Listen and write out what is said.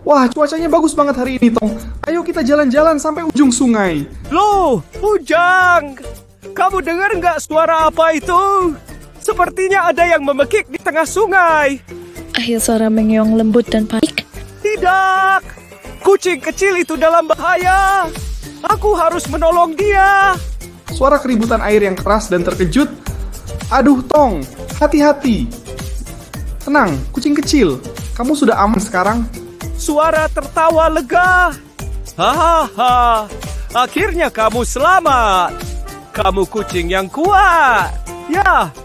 Wah, cuacanya bagus banget hari ini, Tong. Ayo kita jalan-jalan sampai ujung sungai. Loh, Ujang! Kamu dengar nggak suara apa itu? Sepertinya ada yang memekik di tengah sungai. Akhir suara mengeong lembut dan panik. Tidak! Kucing kecil itu dalam bahaya. Aku harus menolong dia. Suara keributan air yang keras dan terkejut. Aduh, Tong, hati-hati. Tenang, kucing kecil. Kamu sudah aman sekarang? Suara tertawa lega. Hahaha, akhirnya kamu selamat. Kamu kucing yang kuat. Ya,